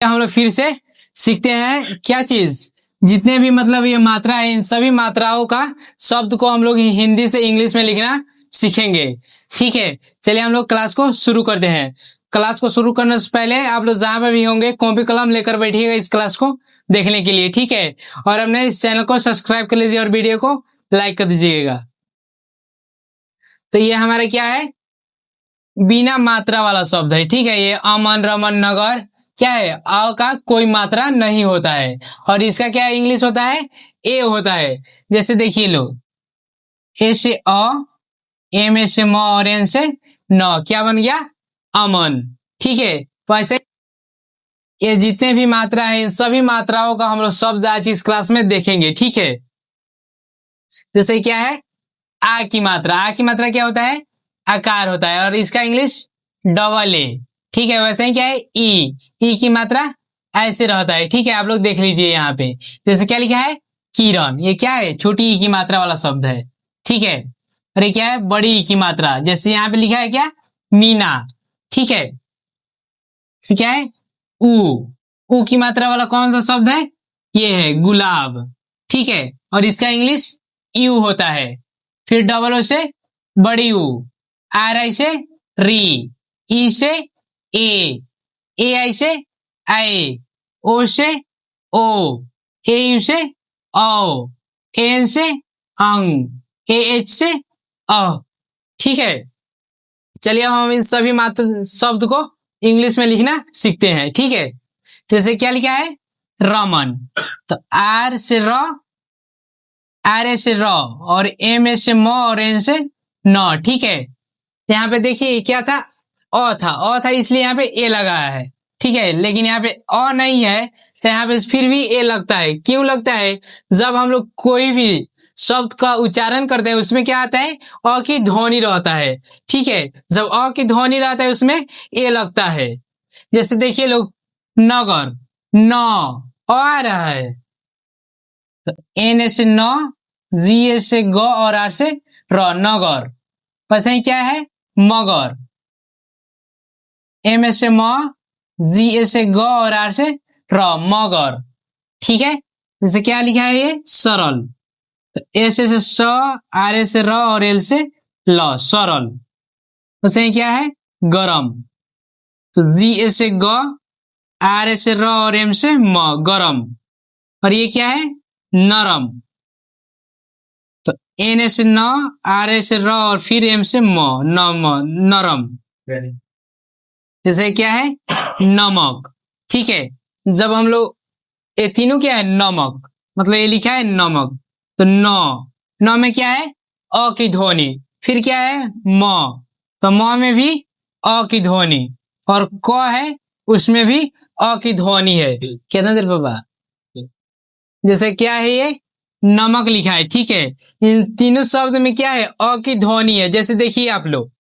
हम लोग फिर से सीखते हैं क्या चीज, जितने भी मतलब ये मात्रा है इन सभी मात्राओं का शब्द को हम लोग हिंदी से इंग्लिश में लिखना सीखेंगे। ठीक है, चलिए हम लोग क्लास को शुरू करते हैं। क्लास को शुरू करने से पहले आप लोग जहां पर भी होंगे कॉपी कलम लेकर बैठिएगा इस क्लास को देखने के लिए। ठीक है, और अपने इस चैनल को सब्सक्राइब कर लीजिए और वीडियो को लाइक कर दीजिएगा। तो ये हमारा क्या है, बिना मात्रा वाला शब्द है। ठीक है, ये अमन रमन नगर क्या है, अ का कोई मात्रा नहीं होता है और इसका क्या है, इंग्लिश होता है ए होता है। जैसे देखिए लो, ए से अ, एम ए से म और एन से न, क्या बन गया, अमन। ठीक है, तो ऐसे ये जितने भी मात्रा है इन सभी मात्राओं का हम लोग शब्द आज इस क्लास में देखेंगे। ठीक है, जैसे क्या है, आ की मात्रा, आ की मात्रा क्या होता है, आकार होता है और इसका इंग्लिश डबल ए। ठीक है, वैसे ही क्या है, ई की मात्रा ऐसे रहता है। ठीक है, आप लोग देख लीजिए यहाँ पे जैसे क्या लिखा है, किरण, ये क्या है, छोटी ई की मात्रा वाला शब्द है। ठीक है, और ये क्या है, बड़ी ई की मात्रा, जैसे यहाँ पे लिखा है क्या, मीना। ठीक है, फिर क्या है, ऊ की मात्रा वाला कौन सा शब्द है, ये है गुलाब। ठीक है, और इसका इंग्लिश यू होता है। फिर डबल ओ से बड़ी ऊ, आर आई से री, ई से ए आई से आई, ओ से ओ, ए यू से ओ, एन से अंग, ए एच से अ। ठीक है, चलिए अब हम इन सभी मात्र शब्द को इंग्लिश में लिखना सीखते हैं। ठीक है, जैसे क्या लिखा है, रमन, तो आर से र, आर ए से र और एम ए से म और एन से न। ठीक है, यहाँ पे देखिए क्या था, अ था इसलिए यहाँ पे ए लगा है। ठीक है, लेकिन यहाँ पे अ नहीं है तो यहाँ पे फिर भी ए लगता है। क्यों लगता है, जब हम लोग कोई भी शब्द का उच्चारण करते हैं उसमें क्या आता है, अ की ध्वनि रहता है। ठीक है, जब अ की ध्वनि रहता है उसमें ए लगता है। जैसे देखिए लोग, नगर, न आ रहा है, तो एन से न, जी से ग और आर से र, नगर। वैसे ही क्या है, मगर, एम से म, जी से ग और आर से र, मगर। ठीक है, जैसे क्या लिखा है, ये सरल, तो एस से स, आर से र और एल से ल, सरल। वैसे ही क्या है, गरम, तो जी से ग, आर से र और एम से म, गरम। और ये क्या है, नरम, तो एन से न, आर से र और फिर एम से म, नरम। जैसे क्या है, नमक। ठीक है, जब हम लोग ये तीनों क्या है, नमक, मतलब ये लिखा है नमक, तो न में क्या है, अ की ध्वनि, फिर क्या है, म, तो म में भी अ की ध्वनि, और क है उसमें भी अ की ध्वनि है। कितना देर बाबा, जैसे क्या है, ये नमक लिखा है। ठीक है, इन तीनों शब्द में क्या है, अ की ध्वनि है। जैसे देखिए आप लोग,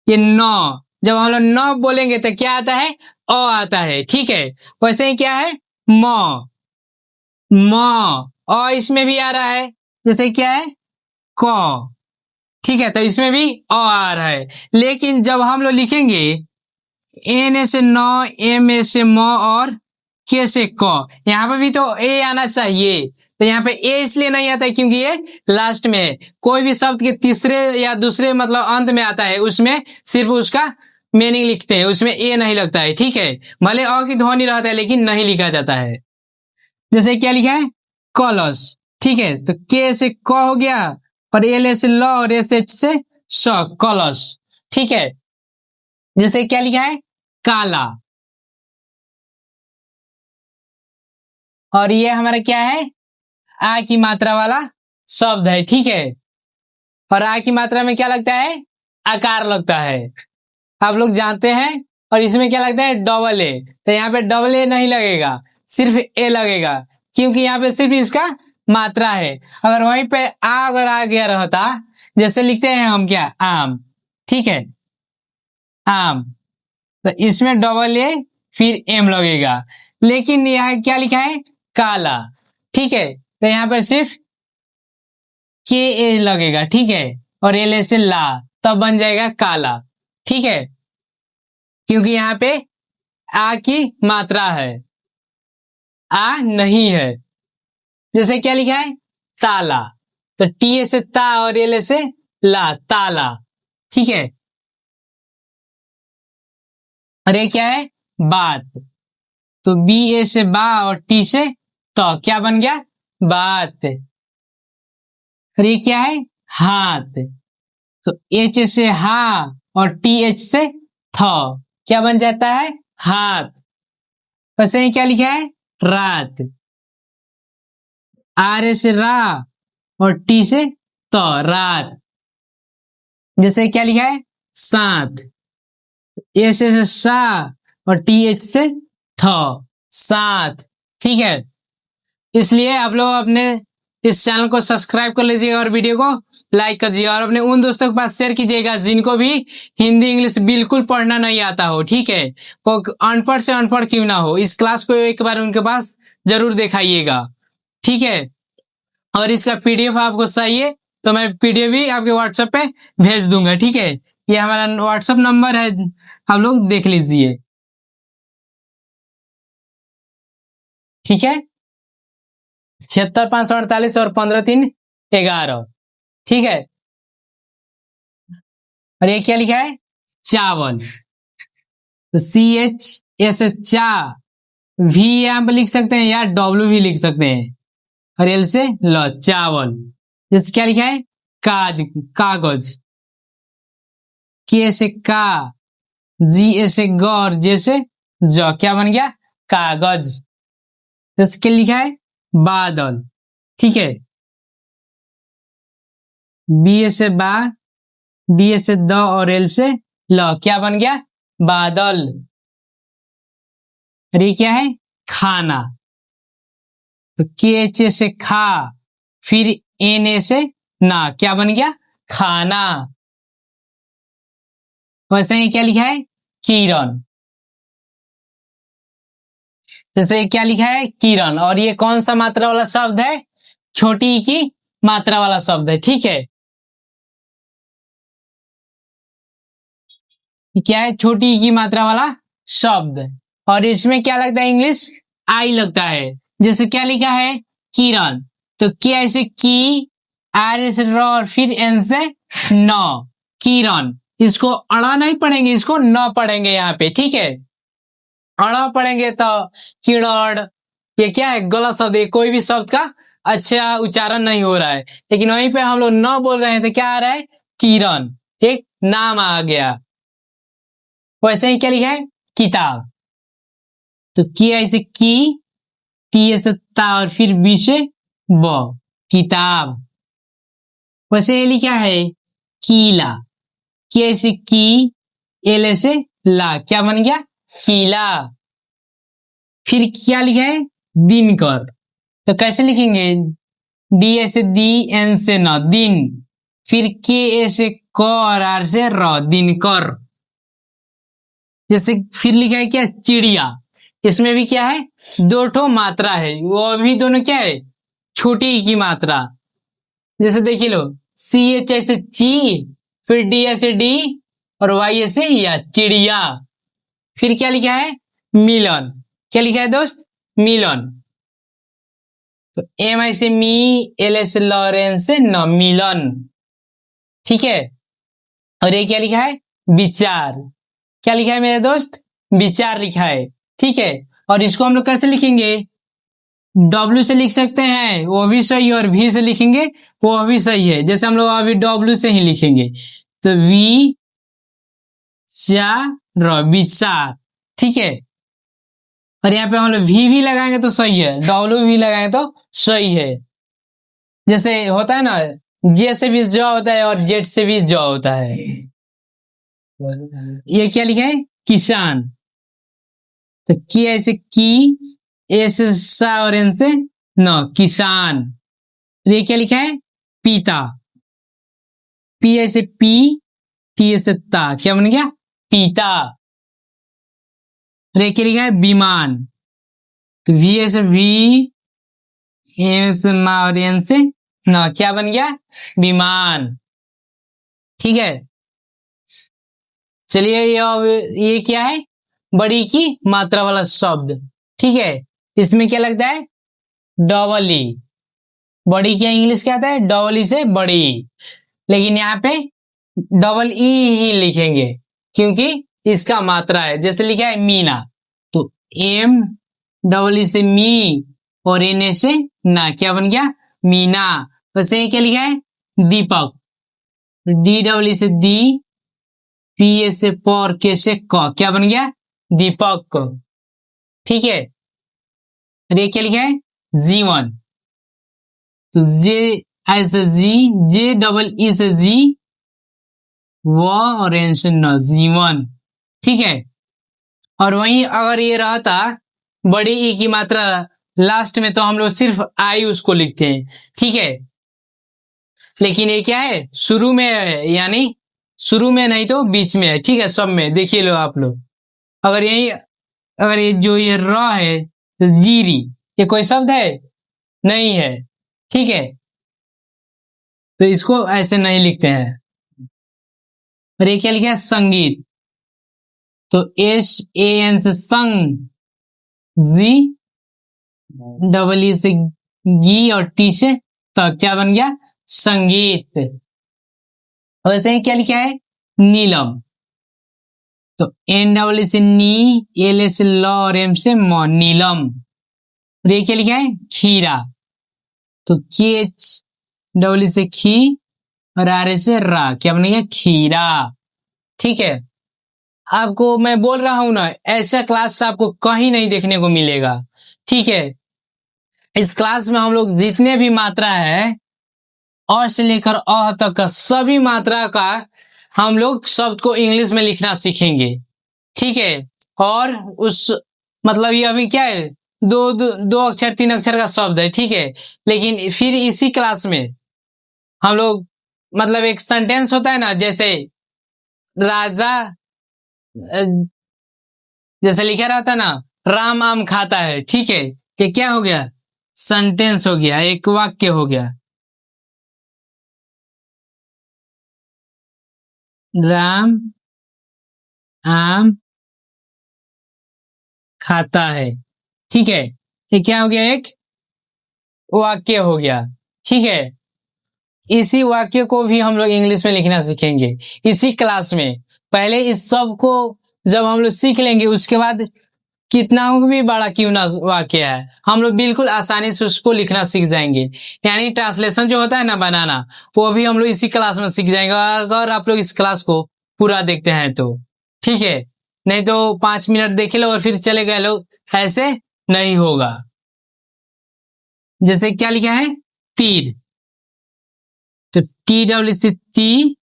ये न, जब हम लोग न बोलेंगे तो क्या आता है, अ आता है। ठीक है, वैसे ही क्या है, म अ इसमें भी आ रहा है, जैसे क्या है, क। ठीक है, तो इसमें भी अ आ रहा है, लेकिन जब हम लोग लिखेंगे एन से न, एम से म और के से क, यहाँ पे भी तो ए आना चाहिए। तो यहाँ पे ए इसलिए नहीं आता है क्योंकि ये लास्ट में है। कोई भी शब्द के तीसरे या दूसरे मतलब अंत में आता है उसमें सिर्फ उसका मीनिंग लिखते हैं, उसमें ए नहीं लगता है। ठीक है, भले अ की ध्वनि रहता है लेकिन नहीं लिखा जाता है। जैसे क्या लिखा है, कलश। ठीक है, तो के से क हो गया और एल से ल और एस एच से स, कलश। ठीक है, जैसे क्या लिखा है, काला, और ये हमारा क्या है, आ की मात्रा वाला शब्द है। ठीक है, और आ की मात्रा में क्या लगता है, आकार लगता है, आप लोग जानते हैं। और इसमें क्या लगता है, डबल ए, तो यहाँ पे डबल ए नहीं लगेगा, सिर्फ ए लगेगा, क्योंकि यहाँ पे सिर्फ इसका मात्रा है। अगर वहीं पे अगर आ गया रहता, जैसे लिखते हैं हम क्या, आम। ठीक है, आम, तो इसमें डबल ए फिर एम लगेगा, लेकिन यहाँ क्या लिखा है, काला। ठीक है, तो यहाँ पर सिर्फ के ए लगेगा। ठीक है, और एल से ला, तब बन जाएगा काला। ठीक है, क्योंकि यहाँ पे आ की मात्रा है, आ नहीं है। जैसे क्या लिखा है, ताला, तो टी से ता और एल से ला, ताला। ठीक है। और ये क्या है, बात, तो बी ए से बा और टी से तो क्या बन गया, बात। और ये क्या है, हाथ, तो एच से हा और टी एच से थ, क्या बन जाता है, हाथ। वैसे ही क्या लिखा है, रात, आर से रा और टी से तो, रात। जैसे क्या लिखा है, साथ, एस से सा और टी एच से थ, साथ। ठीक है। इसलिए आप लोग अपने इस चैनल को सब्सक्राइब कर लीजिएगा और वीडियो को लाइक कर दीजिएगा और अपने उन दोस्तों के पास शेयर कीजिएगा जिनको भी हिंदी इंग्लिश बिल्कुल पढ़ना नहीं आता हो। ठीक है, वो अनपढ़ से अनपढ़ क्यों ना हो, इस क्लास को एक बार उनके पास जरूर दिखाइएगा। ठीक है। और इसका पीडीएफ आपको चाहिए तो मैं पीडीएफ भी आपके व्हाट्सएप पे भेज दूंगा। ठीक है, ये हमारा व्हाट्सएप नंबर है, आप लोग देख लीजिए। ठीक है, 76 548 और 15 3 11। ठीक है। और ये क्या लिखा है, चावल, तो सी एच एस चा, वी यहां पर लिख सकते हैं या डब्ल्यू भी लिख सकते हैं, और एल से लो, चावल। जैसे क्या लिखा है, कागज, के से का, जी से गौर, जैसे जो, क्या बन गया, कागज। जैसे क्या लिखा है, बादल। ठीक है, बी से बा, डी से द और एल से ल, क्या बन गया, बादल। और ये क्या है, खाना, तो के एच से खा, फिर एन ए से ना, क्या बन गया, खाना। वैसे ही क्या लिखा है, किरण, जैसे क्या लिखा है, किरण। और ये कौन सा मात्रा वाला शब्द है, छोटी ई की मात्रा वाला शब्द है। ठीक है, क्या है, छोटी ई की मात्रा वाला शब्द। और इसमें क्या लगता है, इंग्लिश आई लगता है। जैसे क्या लिखा है, किरण, तो क्या ऐसे की, आर से र और फिर एन से न, किरण। इसको अड़ा नहीं पढ़ेंगे, इसको न पढ़ेंगे यहाँ पे। ठीक है, अड़ा पढ़ेंगे तो किड़ौड़, ये क्या है, गलत शब्द है, कोई भी शब्द का अच्छा उच्चारण नहीं हो रहा है। लेकिन वहीं पे हम लोग न बोल रहे हैं तो क्या आ रहा है, किरण, एक नाम आ गया। वैसे ही क्या लिखा है, किताब, तो किया ऐसे की, टी से ता और फिर बी से ब, किताब। वैसे ये लिखा है, कीला, के से की, एल से ला, क्या बन गया, कीला। फिर क्या लिखा है, दिनकर, तो कैसे लिखेंगे, डी से दी, एन से न, दिन, फिर के से क और आर से र, दिनकर। जैसे फिर लिखा है क्या, चिड़िया, इसमें भी क्या है, दो ठो मात्रा है, वो भी दोनों क्या है, छोटी ई की मात्रा। जैसे देखिए लो, सी एच ऐसे ची, फिर डी ऐसे डी और वाई ऐसे या, चिड़िया। फिर क्या लिखा है, मिलन, क्या लिखा है दोस्त, मिलन, तो एम ऐसे मी, एल ऐसे लॉरेंस से न, मिलन। ठीक है। और ये क्या लिखा है, विचार, क्या लिखा है मेरे दोस्त, विचार लिखा है। ठीक है। और इसको हम लोग कैसे लिखेंगे, डब्ल्यू से लिख सकते हैं, वो भी सही, और वी से लिखेंगे वो भी सही है। जैसे हम लोग अभी डब्ल्यू से ही लिखेंगे, तो वी चार, विचार। ठीक है। और यहाँ पे हम लोग वी भी लगाएंगे तो सही है, डब्ल्यू भी लगाएंगे तो सही है। जैसे होता है ना, जे से भी ज होता है और जेड से भी ज होता है। ये क्या लिखा है, किसान, तो की ऐसे की, ए से सा और एन से न, किसान। ये क्या लिखा है, पीता, पी ऐसे पी, टी ऐसे ता, क्या बन गया, पीता। ये क्या लिखा है, विमान, तो वी ऐसे वी, एम से मा और एन से न, क्या बन गया, विमान। ठीक है। चलिए ये अब ये क्या है, बड़ी की मात्रा वाला शब्द, ठीक है। इसमें क्या लगता है, डबल ई। बड़ी क्या इंग्लिश क्या आता है, डबल ई से बड़ी, लेकिन यहाँ पे डबल ई ही लिखेंगे क्योंकि इसका मात्रा है। जैसे लिखा है मीना, तो एम डबल ई से मी और एन ए से ना, क्या बन गया, मीना। वैसे क्या लिखा है, दीपक, डी डबल ई से दी, पी ए से पर, के से क, क्या बन गया, दीपक, ठीक है। और ये क्या लिखा है, जीवन, तो जे आई से जी, जे डबल ई से जी, व और एन से न, जीवन, ठीक है। और वहीं अगर ये रहता बड़ी ई की मात्रा लास्ट में, तो हम लोग सिर्फ आई उसको लिखते हैं, ठीक है। लेकिन ये क्या है, शुरू में है, यानी शुरू में नहीं तो बीच में है, ठीक है। सब में देखिए लो आप लोग, अगर यही, अगर ये जो ये र है, तो जीरी, ये कोई शब्द है नहीं है, ठीक है। तो इसको ऐसे नहीं लिखते हैं। और ये क्या लिखा है, संगीत, तो एस ए एन से संग, जी डबल ई से गी और टी से त, क्या बन गया, संगीत। वैसे ही क्या लिखा है, नीलम, तो एन डबल ई से नी, एल ए से ल और एम से म, नीलम। और ये क्या लिखा है, खीरा, तो के एच डबल ई से खी और आर ए से रा, क्या बन गया, खीरा, ठीक है। आपको मैं बोल रहा हूं ना, ऐसा क्लास आपको कहीं नहीं देखने को मिलेगा, ठीक है। इस क्लास में हम लोग जितने भी मात्रा है, अ से लेकर अ तक का सभी मात्रा का हम लोग शब्द को इंग्लिश में लिखना सीखेंगे, ठीक है। और उस मतलब ये अभी क्या है, दो अक्षर तीन अक्षर का शब्द है, ठीक है। लेकिन फिर इसी क्लास में हम लोग मतलब एक सेंटेंस होता है ना, जैसे राजा, जैसे लिखा रहता है ना, राम आम खाता है, ठीक है। ये क्या हो गया, सेंटेंस हो गया, एक वाक्य हो गया। राम आम खाता है, ठीक है। ये क्या हो गया, एक वाक्य हो गया, ठीक है। इसी वाक्य को भी हम लोग इंग्लिश में लिखना सीखेंगे इसी क्लास में। पहले इस सब को जब हम लोग सीख लेंगे, उसके बाद कितना भी बड़ा क्यों ना वाक्य है, हम लोग बिल्कुल आसानी से उसको लिखना सीख जाएंगे। यानी ट्रांसलेशन जो होता है ना, बनाना, वो भी हम लोग इसी क्लास में सीख जाएंगे, अगर आप लोग इस क्लास को पूरा देखते हैं तो, ठीक है। नहीं तो 5 मिनट देखे लो और फिर चले गए लोग, ऐसे नहीं होगा। जैसे क्या लिखा है, तीर, तो टी डब्ल्यू से ती,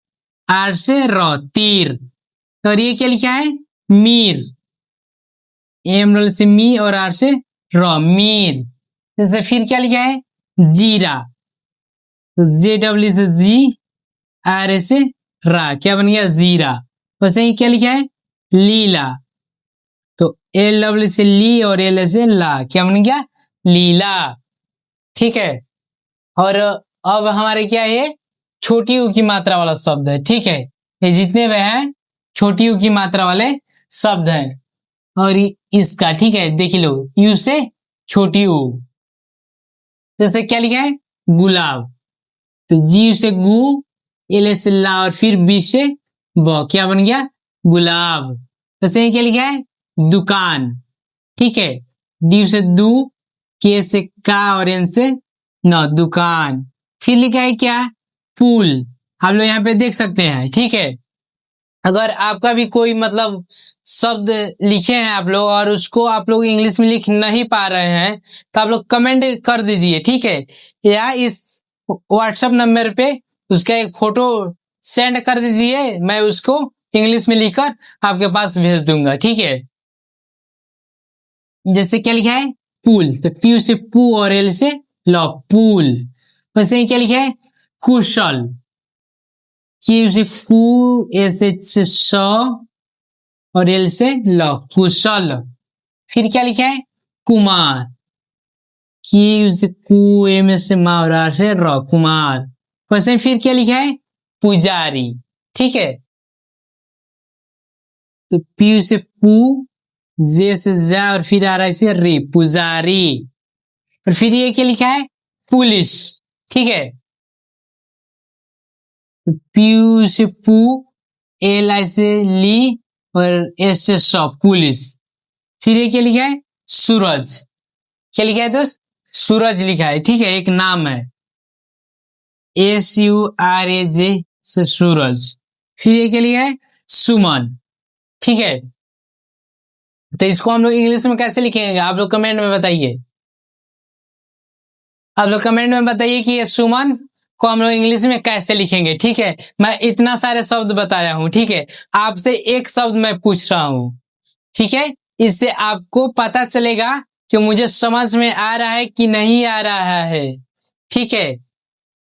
आर से र, तीर। और ये क्या लिखा है, मीर, एम डब्ल्यू से मी और आर से र, मीर। जैसे फिर क्या लिखा है, जीरा, तो जे डब्ल्यू से जी, आर ए से रा, क्या बन गया, जीरा। वैसे ही क्या लिखा है, लीला, तो एल डब्ल्यू से ली और एल ए से ला, क्या बन गया, लीला, ठीक है। और अब हमारे क्या है, छोटी यू की मात्रा वाला शब्द है, ठीक है। ये जितने वे हैं छोटी यू की मात्रा वाले शब्द हैं। और इसका, ठीक है, देख लो, यू से छोटी यू, जैसे क्या लिखा है, गुलाब, तो जी से गु, एल से ला और फिर बी से ब, क्या बन गया, गुलाब। वैसे क्या लिखा है, दुकान, ठीक है, डी से दू, के से का और एन से न, दुकान। फिर लिखा है क्या, पुल, आप लोग यहाँ पे देख सकते हैं, ठीक है। अगर आपका भी कोई मतलब शब्द लिखे हैं आप लोग और उसको आप लोग इंग्लिश में लिख नहीं पा रहे हैं, तो आप लोग कमेंट कर दीजिए, ठीक है। या इस व्हाट्सएप नंबर पे उसका एक फोटो सेंड कर दीजिए, मैं उसको इंग्लिश में लिखकर आपके पास भेज दूंगा, ठीक है। जैसे क्या लिखा है, पुल, तो पी से पू और एल से ल, पुल। वैसे ही क्या लिखा है, कुशल, क्यू से कु, एस एच से श और एल से ल, कुशल। फिर क्या लिखा है, कुमार, क्यू से कु, एम से मा और आर से र, कुमार। वैसे फिर क्या लिखा है, पुजारी, ठीक है, तो पी से पू जे से जा और फिर आ रहा है इसे री, पुजारी। और फिर ये क्या लिखा है? पुलिस। ठीक है, पी से पू, एल आई से ली और एस से शॉप, पुलिस। फिर ये क्या लिखा है? सूरज। क्या लिखा है दोस्त? सूरज लिखा है। ठीक है, एक नाम है, SURAJ से सूरज। फिर ये क्या लिखा है? सुमन। ठीक है, तो इसको हम लोग इंग्लिश में कैसे लिखेंगे? आप लोग कमेंट में बताइए। आप लोग कमेंट में बताइए कि ये सुमन को हम लोग इंग्लिश में कैसे लिखेंगे। ठीक है, मैं इतना सारे शब्द बताया हूं। ठीक है, आपसे एक शब्द मैं पूछ रहा हूं। ठीक है, इससे आपको पता चलेगा कि मुझे समझ में आ रहा है कि नहीं आ रहा है। ठीक है,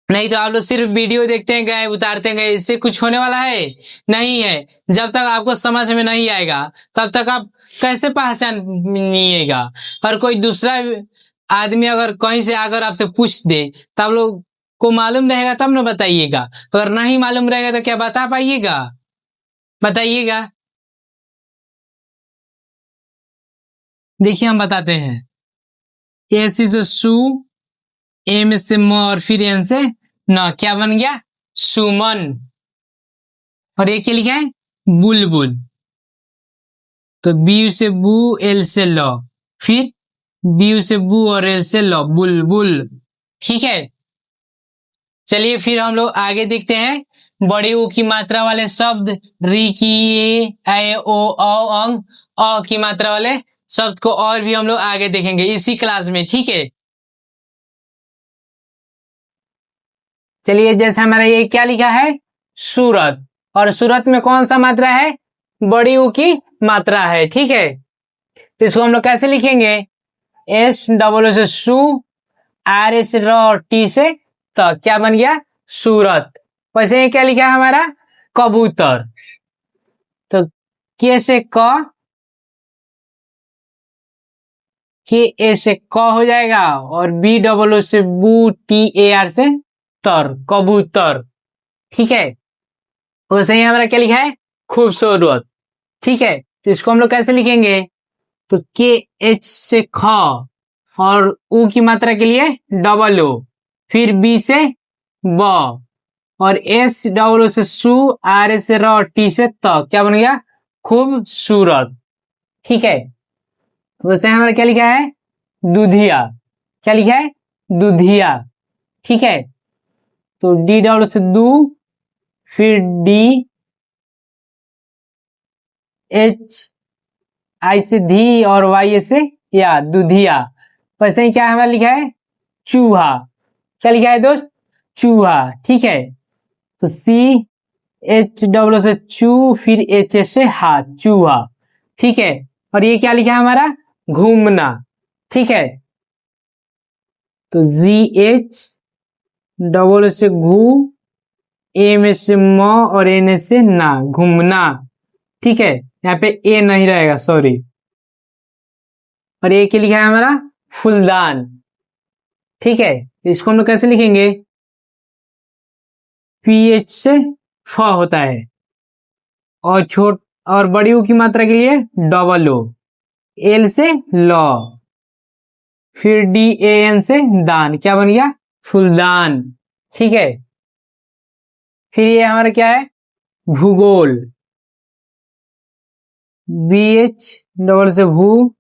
नहीं तो आप लोग सिर्फ वीडियो देखते हैं गए, उतारते गए, इससे कुछ होने वाला है नहीं है। जब तक आपको समझ में नहीं आएगा तब तक आप कैसे पहचानिएगा? और कोई दूसरा आदमी अगर कहीं से अगर आपसे पूछ दे तब लोग को मालूम रहेगा तब ना बताइएगा। अगर नहीं मालूम रहेगा तो क्या बता पाइएगा? बताइएगा। देखिए हम बताते हैं। एस से सू, एम से म और फिर एन से न, क्या बन गया? सुमन। और ये क्या लिखा है? बुलबुल। तो बी से बू, एल से लो, फिर बी से बू और एल से लो, बुलबुल। ठीक है, चलिए फिर हम लोग आगे देखते हैं बड़ी ऊ की मात्रा वाले शब्द, री की, ए ओ अंग, अ की मात्रा वाले शब्द को और भी हम लोग आगे देखेंगे इसी क्लास में। ठीक है, चलिए जैसे हमारा ये क्या लिखा है? सूरत। और सूरत में कौन सा मात्रा है? बड़ी ऊ की मात्रा है। ठीक है, तो इसको हम लोग कैसे लिखेंगे? एस डबल ओ से सू, आर एस र और टी से त, क्या बन गया? सूरत। वैसे ये क्या लिखा है हमारा? कबूतर। तो के से ए से क हो जाएगा और बी डबल ओ से बू, टी ए आर से तर, कबूतर। ठीक है, वैसे ही हमारा क्या लिखा है? खूबसूरत। ठीक है, तो इसको हम लोग कैसे लिखेंगे? तो के एच से ख और ऊ की मात्रा के लिए डबल ओ, फिर बी से ब और एस डबल ओ से सू, आर एस से र और टी से त, क्या बन गया? खूबसूरत। ठीक है, वैसे हमारा क्या लिखा है? दूधिया। क्या लिखा है? दूधिया। ठीक है, तो डी डबल से दू, फिर डी, एच आई से धी और वाई से या, दूधिया। वैसे ही क्या हमारा लिखा है? चूहा। क्या लिखा है दोस्त? चूहा। ठीक है, तो सी एच डब्ल्यू से चू, फिर एच से हाथ, चूहा। ठीक है, और ये क्या लिखा है हमारा? घूमना। ठीक है, तो जी एच डबल से घू, एम से म और एन से ना, घूमना। ठीक है, यहाँ पे ए नहीं रहेगा, सॉरी। और ये क्या लिखा है हमारा? फूलदान। ठीक है, इसको हम लोग कैसे लिखेंगे? पीएच से फ होता है और और बड़ी ऊ की मात्रा के लिए डबल ओ, एल से लॉ, फिर डी ए एन से दान, क्या बन गया? फूलदान। ठीक है, फिर ये हमारा क्या है? भूगोल। बी एच डबल से भू,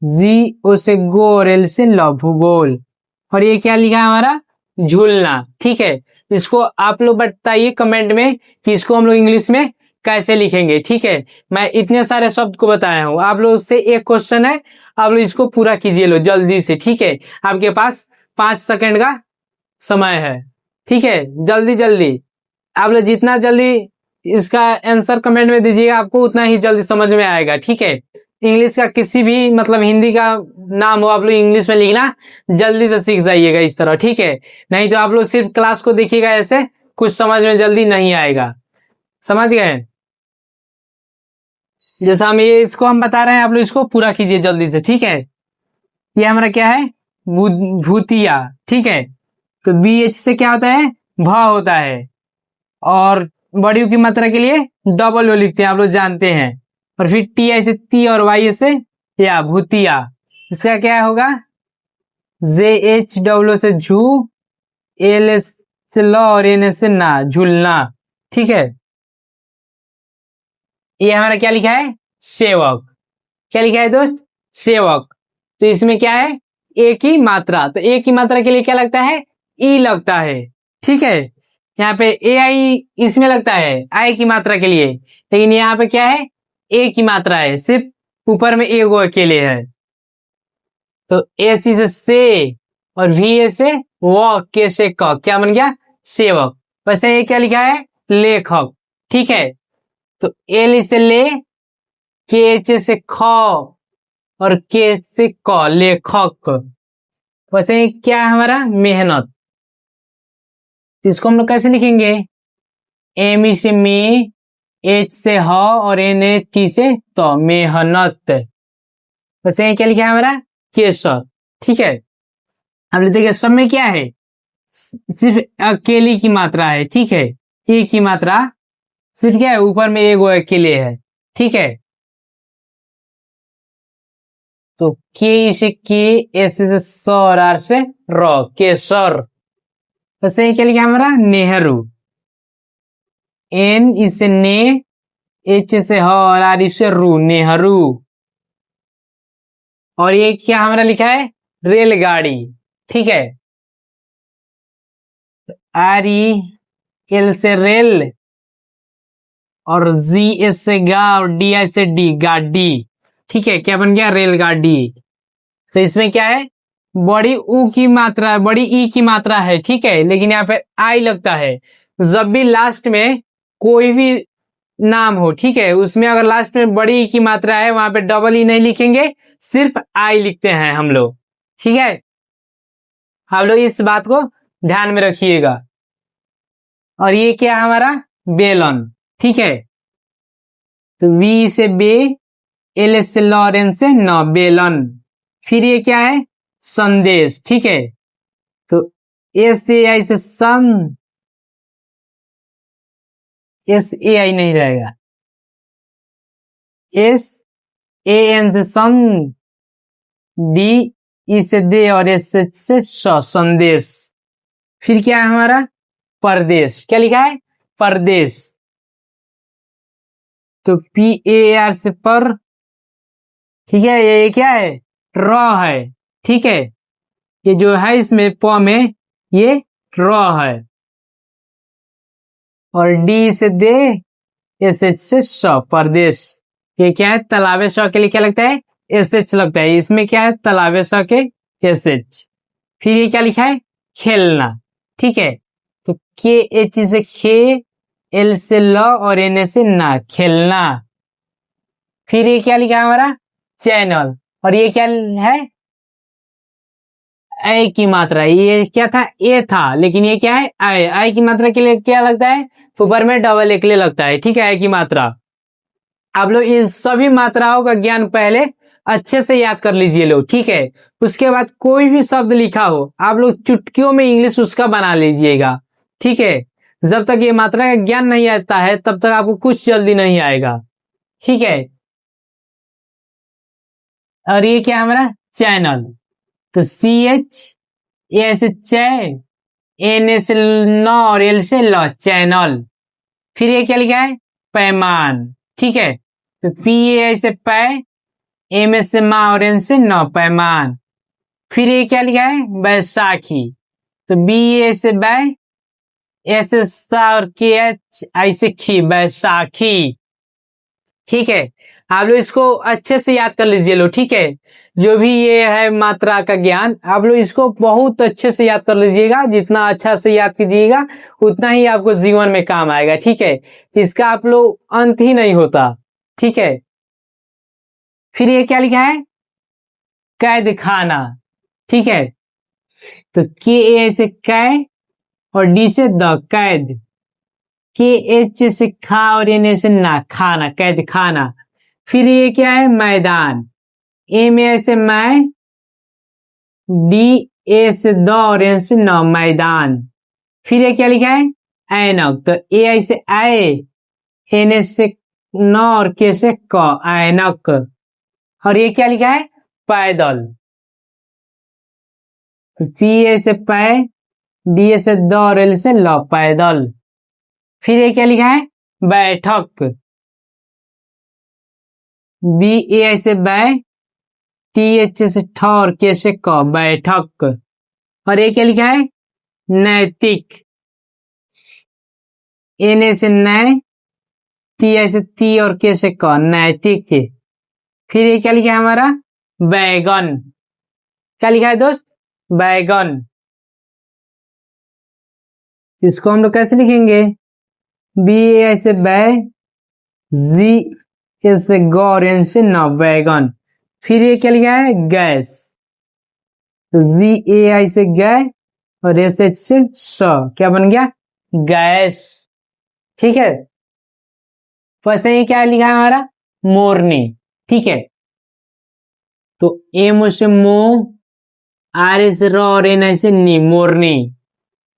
जी ओ से गो और एल से लॉ, भूगोल। और ये क्या लिखा है हमारा? झूलना। ठीक है, इसको आप लोग बताइए कमेंट में कि इसको हम लोग इंग्लिश में कैसे लिखेंगे। ठीक है, मैं इतने सारे शब्द को बताया हूं, आप लोग से एक क्वेश्चन है, आप लोग इसको पूरा कीजिए लो जल्दी से। ठीक है, आपके पास 5 सेकंड का समय है। ठीक है, जल्दी जल्दी आप लोग जितना जल्दी इसका आंसर कमेंट में दीजिएगा आपको उतना ही जल्दी समझ में आएगा। ठीक है, इंग्लिश का किसी भी मतलब हिंदी का नाम हो आप लोग इंग्लिश में लिखना जल्दी से सीख जाइएगा इस तरह। ठीक है, नहीं तो आप लोग सिर्फ क्लास को देखिएगा ऐसे कुछ समझ में जल्दी नहीं आएगा। समझ गए? जैसा हम ये इसको हम बता रहे हैं आप लोग इसको पूरा कीजिए जल्दी से। ठीक है, ये हमारा क्या है? भूतिया। ठीक है, तो बी एच से क्या होता है? भ होता है और बड़ी की मात्रा के लिए डबल ओ लिखते हैं, आप लोग जानते हैं। और फिर टी आई से ती और वाई से या, भूतिया। इसका क्या होगा, जे एच डब्ल्यू से झू, एल एस से ल और एन से ना, झूलना। ठीक है, ये हमारा क्या लिखा है, सेवक। क्या लिखा है दोस्त, सेवक। तो इसमें क्या है, ए की मात्रा, तो ए की मात्रा के लिए क्या लगता है, ई लगता है। ठीक है, यहाँ पे ए आई इसमें लगता है आई की मात्रा के लिए, लेकिन यहाँ पे क्या है, ए की मात्रा है, सिर्फ ऊपर में ए गो अकेले है। तो ए सी से और वी ए से व, के से क, क्या बन गया, सेवक। वैसे ये क्या लिखा है, लेखक। ठीक है, तो एल से ले, के एच से ख और के से क, लेखक। वैसे क्या है हमारा, मेहनत। इसको हम लोग कैसे लिखेंगे, एम ई से मी, एच से ह और एन ए टी से तो, मेहनत। वैसे क्या लिखा है हमारा, केसर। ठीक है, अब देखिए सब में क्या है, सिर्फ अकेली की मात्रा है। ठीक है, ए की मात्रा सिर्फ क्या है, ऊपर में एगो अकेले है। ठीक है, तो के से के, एस से स और आर से र, केसर। वैसे क्या लिखा हमारा, नेहरू। एन इसे ने, एच से ह और आर इसे रू, नेहरू। और ये क्या हमारा लिखा है, रेलगाड़ी। ठीक है, आर ई एल से रेल और जी एस से गा और डी आई से डी, गाड़ी। ठीक है, क्या बन गया, रेलगाड़ी। तो इसमें क्या है, बड़ी ऊ की मात्रा, बड़ी ई की मात्रा है। ठीक है, लेकिन यहाँ पे आई लगता है। जब भी लास्ट में कोई भी नाम हो, ठीक है, उसमें अगर लास्ट में बड़ी ई की मात्रा है, वहां पे डबल ई नहीं लिखेंगे, सिर्फ आई लिखते हैं हम लोग। ठीक है, हम लोग इस बात को ध्यान में रखिएगा। और ये क्या है हमारा, बेलन। ठीक है, तो वी से बे, एल से लॉरेंस से न, बेलन। फिर ये क्या है, संदेश। ठीक है, तो एस ए आई से सन, एस ए आई नहीं रहेगा, एस ए एन से सन, डी ई से दे और एस एच से श, संदेश। फिर क्या है हमारा, परदेश। क्या लिखा है, परदेश। तो पी ए आर से पर। ठीक है, ये क्या है, र है। ठीक है, ये जो है इसमें प में ये र है। और डी से दे, एस एच से श, परदेश। ये क्या है, तालाबे श के लिए क्या लगता है, एस एच लगता है। इसमें क्या है, तालाबे श के एस एच। फिर ये क्या लिखा है, खेलना। ठीक है, तो के एच से खे, एल से ल और एन से ना, खेलना। फिर ये क्या लिखा है हमारा, चैनल। और ये क्या है, ए की मात्रा। ये क्या था, ए था, लेकिन ये क्या है, आई। आई की मात्रा के लिए क्या लगता है, ऊपर में डबल ए के लिए लगता है। ठीक है, आई की मात्रा। आप लोग इन सभी मात्राओं का ज्ञान पहले अच्छे से याद कर लीजिए लोग। ठीक है, उसके बाद कोई भी शब्द लिखा हो, आप लोग चुटकियों में इंग्लिश उसका बना लीजिएगा। ठीक है, जब तक ये मात्रा का ज्ञान नहीं आता है, तब तक आपको कुछ जल्दी नहीं आएगा। ठीक है, और ये क्या हमारा, चैनल। तो सी एच, ए से चै, एन से न और एल से ल, चैनल। फिर ये क्या लिखा है, पैमान। ठीक है, तो पी ए से पै, एम एस से मा और एन से न, पैमान। फिर ये क्या लिखा है, बैसाखी। तो बी ए से बै, एस से सा और के एच आई से खी, बैसाखी। ठीक है, आप लोग इसको अच्छे से याद कर लीजिए लो। ठीक है, जो भी ये है मात्रा का ज्ञान, आप लोग इसको बहुत अच्छे से याद कर लीजिएगा। जितना अच्छा से याद कीजिएगा, उतना ही आपको जीवन में काम आएगा। ठीक है, इसका आप लोग अंत ही नहीं होता। ठीक है, फिर ये क्या लिखा है, कैद खाना। ठीक है, तो के ए से कै और डी से द, कैद। के एच से खा और एन से ना, खाना, कैद खाना। फिर ये क्या है, मैदान। एम ए से मैं, डी ए से द और एन से न, मैदान। फिर ये क्या लिखा है, ऐनक। तो ए आई से आए, एन एस से न और के से क, ऐनक। और ये क्या लिखा है? पैदल। पी ए से पै, डी ए से द और एल से ल, पैदल। फिर ये क्या लिखा है? बैठक। बी ए आई से बै, टी एच से ठ और के से क, बैठक। और ये क्या लिखा है? नैतिक। एन ए से नै, टी आई से ती और के से क, नैतिक। फिर ये क्या लिखा है हमारा? बैगन। क्या लिखा है दोस्त? बैगन। इसको हम लोग कैसे लिखेंगे? बी ए आई से बै, जी एस से ग और एन से न, बैगन। फिर ये क्या लिखा है? गैस। जी ए आई से गै और एस एच से स, क्या बन गया? गैस। ठीक है। वैसे ये क्या लिखा है हमारा? मोरनी। ठीक है। तो एम से मो, आर ए से र और एन आई से नी, मोरनी।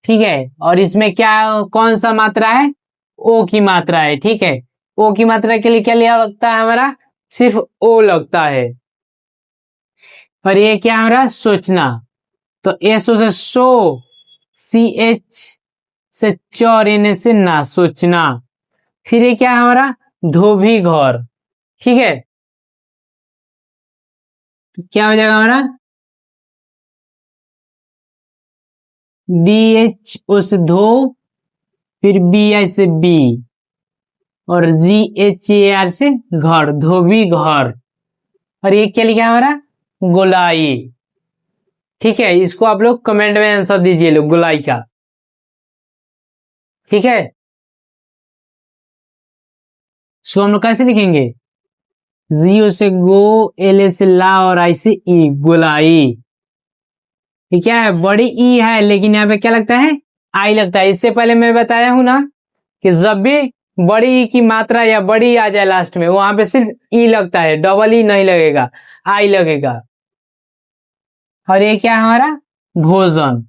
ठीक है। और इसमें क्या, कौन सा मात्रा है? ओ की मात्रा है। ठीक है। ओ की मात्रा के लिए क्या लिया लगता है हमारा? सिर्फ ओ लगता है। और ये क्या हमारा? सोचना। तो एस ओ से सो, सी एच से च और एन से ना, सोचना। फिर ये क्या है हमारा? धोबी घर। ठीक है। तो क्या हो जाएगा हमारा? डी एच ओ से धो, फिर बी आई से बी और जी एच ए आर से घर, धोबी घर। और ये क्या लिखा है हमारा? गोलाई। ठीक है। इसको आप लोग कमेंट में आंसर दीजिए लोग, गोलाई का। ठीक है। इसको हम लोग कैसे लिखेंगे? जीओ से गो, एल ए से ला और आई से ई, गोलाई। ये क्या है? बड़ी ई है, लेकिन यहाँ पे क्या लगता है? आई लगता है। इससे पहले मैं बताया हूं ना कि जब भी बड़ी ई की मात्रा या बड़ी आ जाए लास्ट में, वहां पे सिर्फ ई लगता है, डबल ई नहीं लगेगा, आई लगेगा। और ये क्या है हमारा? भोजन।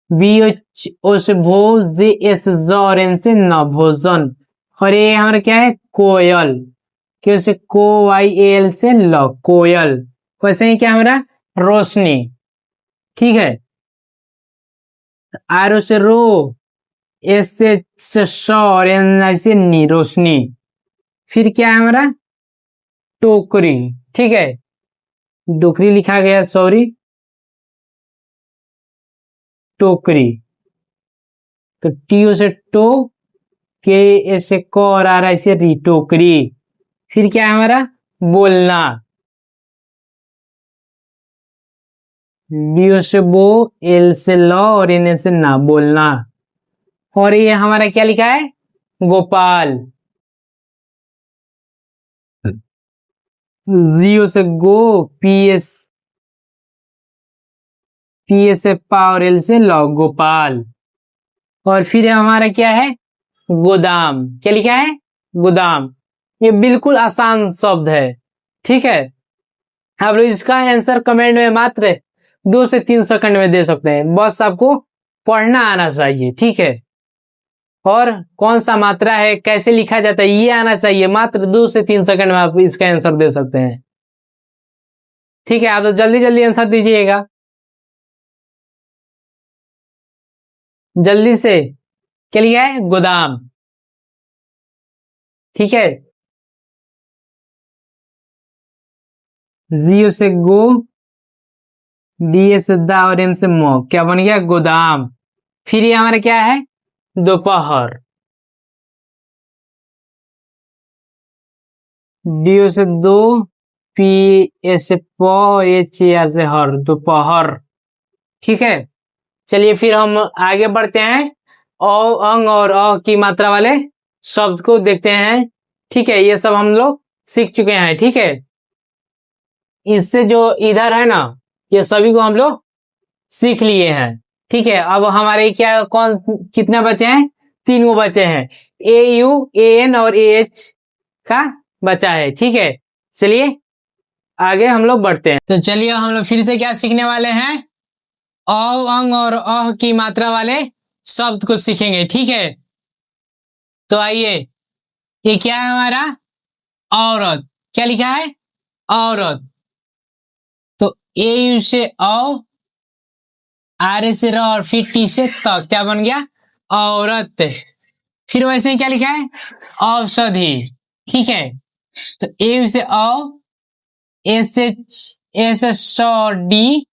वी एच ओ से भो, जे एस ज और एन से न, भोजन। और ये हमारा क्या है? कोयल। क्यों से को, वाई ए एल से ल, कोयल। वैसे ही क्या हमारा? रोशनी। ठीक है। आर ओ से रो, एस से श और एन आई से नी, रोशनी। फिर क्या है हमारा? टोकरी। ठीक है। डोकरी लिखा गया, सॉरी, टोकरी। तो टी ओ से टो, के एस से क और आर आई से री, टोकरी। फिर क्या है हमारा? बोलना। बी ओ से बो, एल से ल और एन से ना, बोलना। और ये हमारा क्या लिखा है? गोपाल। जीओ से गो, पी एस से पा और एल से ल, गोपाल। और फिर हमारा क्या है? गोदाम। क्या लिखा है? गोदाम। ये बिल्कुल आसान शब्द है। ठीक है। आप लोग इसका आंसर कमेंट में मात्र 2 से 3 सेकंड में दे सकते हैं, बस आपको पढ़ना आना चाहिए। ठीक है। और कौन सा मात्रा है, कैसे लिखा जाता है, ये आना चाहिए। मात्र 2 से 3 सेकंड में आप इसका आंसर दे सकते हैं। ठीक है। आप लोग जल्दी जल्दी आंसर दीजिएगा, जल्दी से। क्या लिखा है? गोदाम। ठीक है। जीओ से गो, डी ए से दा और एम से मो, क्या बन गया? गोदाम। फिर ये हमारा क्या है? दोपहर। डी ओ से दो, पी ए से प, एच ए आर से हर, दोपहर। ठीक है। चलिए फिर हम आगे बढ़ते हैं। अ, अंग और अ की मात्रा वाले शब्द को देखते हैं। ठीक है। ये सब हम लोग सीख चुके हैं। ठीक है। इससे जो इधर है ना, ये सभी को हम लोग सीख लिए हैं। ठीक है। अब हमारे क्या, कौन, कितने बचे हैं? 3 गो बचे हैं। ए यू, ए एन और ए एच का बचा है। ठीक है। चलिए आगे हम लोग बढ़ते हैं। तो चलिए हम लोग फिर से क्या सीखने वाले हैं? अ, अंग और अह की मात्रा वाले शब्द को सीखेंगे। ठीक है। तो आइए, ये क्या है हमारा? औरत। क्या लिखा है? औरत। तो ए यू से औ, आर से र और फिर टी से त, क्या बन गया? औरत। फिर वैसे ही क्या लिखा है? औषधि। ठीक है, तो ए से औ, एस एस स डी,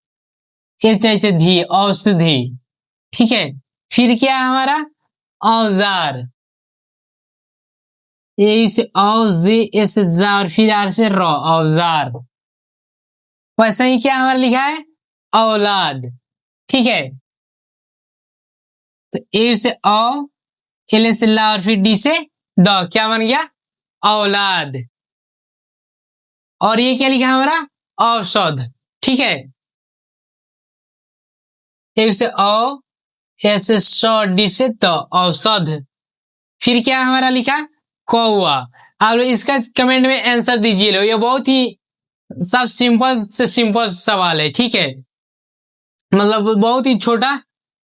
एच से धी, औषधि। ठीक है, फिर क्या है हमारा? औजार। ए से औ, जे एस जा और फिर आर से र, औजार। वैसे ही क्या हमारा लिखा है? औलाद। ठीक है, तो ए से औ, एल से ला और फिर डी से द, क्या बन गया? औलाद। और ये क्या लिखा है हमारा? औषध। ठीक है, ए से औ, एस से स, डी से त, औषध। फिर क्या हमारा लिखा? कौआ। आप लोग इसका कमेंट में आंसर दीजिए लो, ये बहुत ही सब सिंपल से सिंपल सवाल है। ठीक है, मतलब बहुत ही छोटा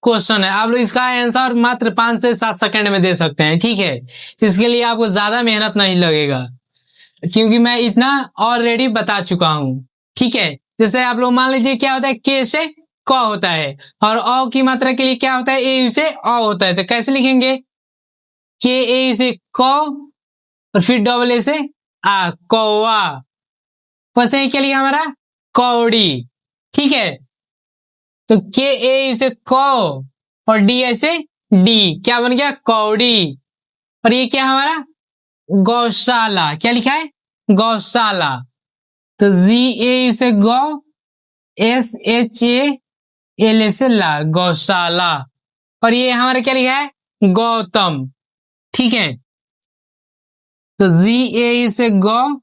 क्वेश्चन है, आप लोग इसका आंसर मात्र 5 से 7 सेकंड में दे सकते हैं। ठीक है, इसके लिए आपको ज्यादा मेहनत नहीं लगेगा, क्योंकि मैं इतना ऑलरेडी बता चुका हूं। ठीक है, जैसे आप लोग मान लीजिए क्या होता है, के से क होता है और औ की मात्रा के लिए क्या होता है, ए से अ होता है। तो कैसे लिखेंगे? के ए से क और फिर डबल ए से आ, कौआ। बस ये क्या लिखा हमारा? कौड़ी। ठीक है, तो के ए से क और डी ऐसे डी, क्या बन गया? कौड़ी। और ये क्या हमारा? गौशाला। क्या लिखा है? गौशाला। तो जी ए से गौ, एस एच ए एल से ला, गौशाला। और ये हमारा क्या लिखा है? गौतम। ठीक है, तो जी ए से गौ,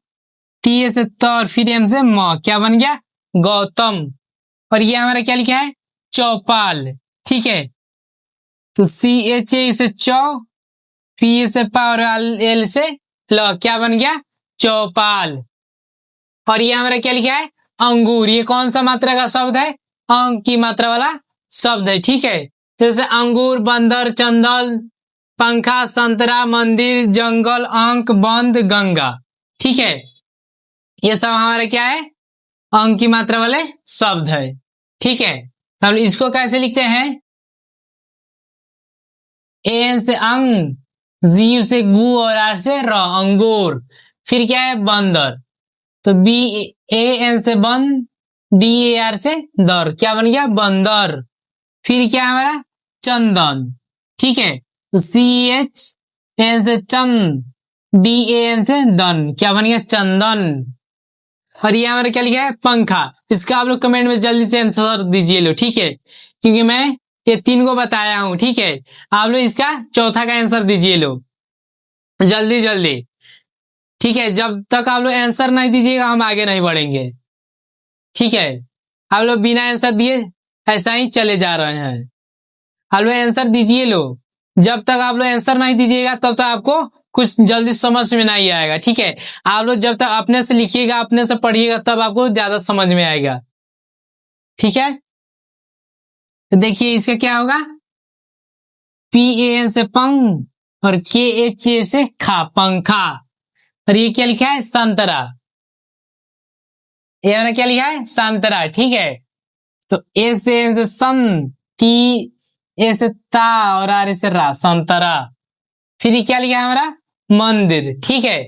टी से त और फिर एम से म, क्या बन गया? गौतम। और ये हमारा क्या लिखा है? चौपाल। ठीक है, तो सी एच ए से चौ, पी से पा और एल से ल, क्या बन गया? चौपाल। और ये हमारा क्या लिखा है? अंगूर। ये कौन सा मात्रा का शब्द है? अंक की मात्रा वाला शब्द है। ठीक है, जैसे अंगूर, बंदर, चंदन, पंखा, संतरा, मंदिर, जंगल, अंक, बंद, गंगा। ठीक है, ये सब हमारा क्या है? अंक की मात्रा वाले शब्द है। ठीक है, तो हम इसको कैसे लिखते हैं? ए से अंग, जी से गु और आर से र, अंगूर। फिर क्या है? बंदर। तो बी ए एन से बन, डी ए आर से दर, क्या बन गया? बंदर। फिर क्या है हमारा? चंदन। ठीक है, तो सी एच एन से चंद, डी ए एन से दन, क्या बन गया? चंदन। और ये हमारा क्या लिखा है? पंखा। इसका आप लोग कमेंट में जल्दी से आंसर दीजिए लो। ठीक है, क्योंकि मैं ये 3 को बताया हूं। ठीक है, आप लोग इसका चौथा का आंसर दीजिए लो जल्दी जल्दी। ठीक है, जब तक आप लोग आंसर नहीं दीजिएगा हम आगे नहीं बढ़ेंगे। ठीक है, आप लोग बिना आंसर दिए ऐसा ही चले जा रहे हैं। आप लोग आंसर दीजिए लो, जब तक आप लोग आंसर नहीं दीजिएगा तब तक आपको कुछ जल्दी समझ में नहीं आएगा। ठीक है, आप लोग जब तक अपने से लिखिएगा, अपने से पढ़िएगा, तब आपको ज्यादा समझ में आएगा। ठीक है, तो देखिए इसका क्या होगा? पी ए एन से पंग और के एच ए से खा, पंखा। और ये क्या लिखा है? संतरा। ये मैंने क्या लिखा है? संतरा। ठीक है, तो ए से एन से सन, टी ए से ता और आर से रा, संतरा। फिर ये क्या लिखा है हमारा? मंदिर। ठीक है,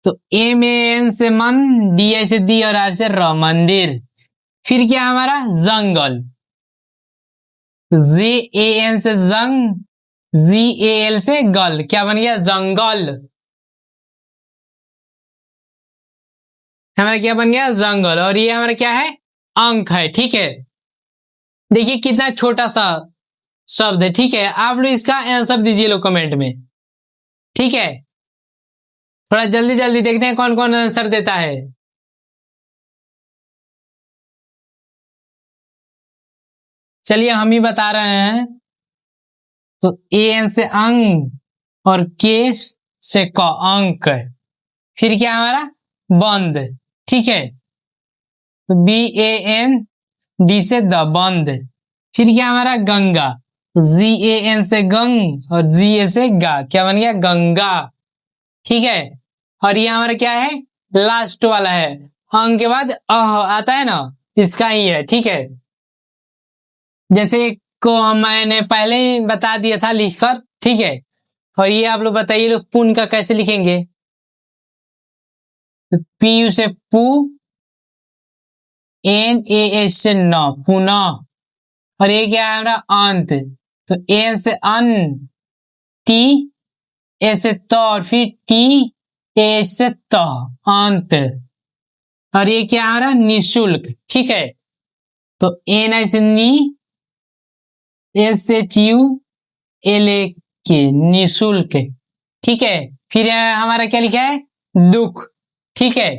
तो एम ए एन से मन, डी आई से दी और आर से र, मंदिर। फिर क्या हमारा? जंगल। जे ए एन से जंग, जी ए एल से गल, क्या बन गया? जंगल। हमारा क्या बन गया? जंगल। और ये हमारा क्या है? अंक है। ठीक है, देखिए कितना छोटा सा शब्द है। ठीक है, आप लोग इसका आंसर दीजिए लो कमेंट में। ठीक है, थोड़ा जल्दी जल्दी देखते हैं कौन कौन आंसर देता है। चलिए हम ही बता रहे हैं। तो ए एन से अंग और के से क, अंक। फिर क्या हमारा? बंद। ठीक है, तो बी ए एन डी से द, बंद। फिर क्या हमारा? गंगा। GAN से गंग और GA से गा, क्या बन गया? गंगा। ठीक है, और ये हमारा क्या है? लास्ट वाला है, अंग के बाद अह आता है ना, इसका ही है। ठीक है, जैसे को मैंने पहले ही बता दिया था लिखकर। ठीक है, और ये आप लोग बताइए लोग पुन का कैसे लिखेंगे? PU से पू, NAH से न, पुनः। और ये क्या है हमारा? अंत। तो एन से अन, टी, ए से त, और फिर टी, एच से त, अंत। और ये क्या आ रहा? निशुल्क। ठीक है, तो एन आई से नी, S H U, L A K, निशुल्क। ठीक है, फिर हमारा क्या लिखा है? दुख। ठीक है,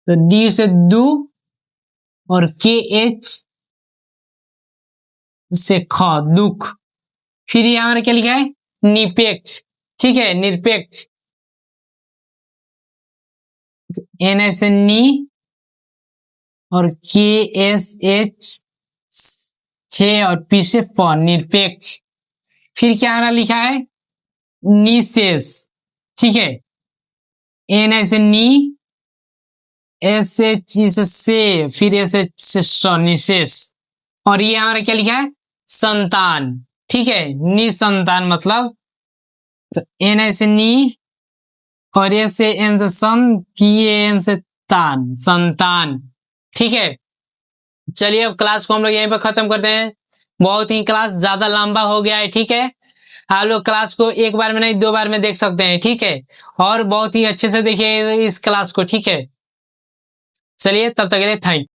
तो डी से दू, और के एच से ख, दुख। फिर ये हमारा क्या लिखा है? निरपेक्ष। ठीक है, निरपेक्ष। एन एस एन नी, और के एस एच छे, और पी से फ, निरपेक्ष। फिर क्या हमारा लिखा है? निशेष। ठीक है, एन एस एन नी, एस एच से, फिर एस एच से स, निशेष। और ये हमारा क्या लिखा है? संतान। ठीक है, निसंतान मतलब, तो एन एस एन नी, और एस से एन से सन, टी एन से तान, संतान। ठीक है, चलिए अब क्लास को हम लोग यहीं पर खत्म करते हैं। बहुत ही क्लास ज्यादा लंबा हो गया है। ठीक है, आप लोग क्लास को एक बार में नहीं 2 बार में देख सकते हैं। ठीक है, और बहुत ही अच्छे से देखिए इस क्लास को। ठीक है, चलिए तब तक के लिए थैंक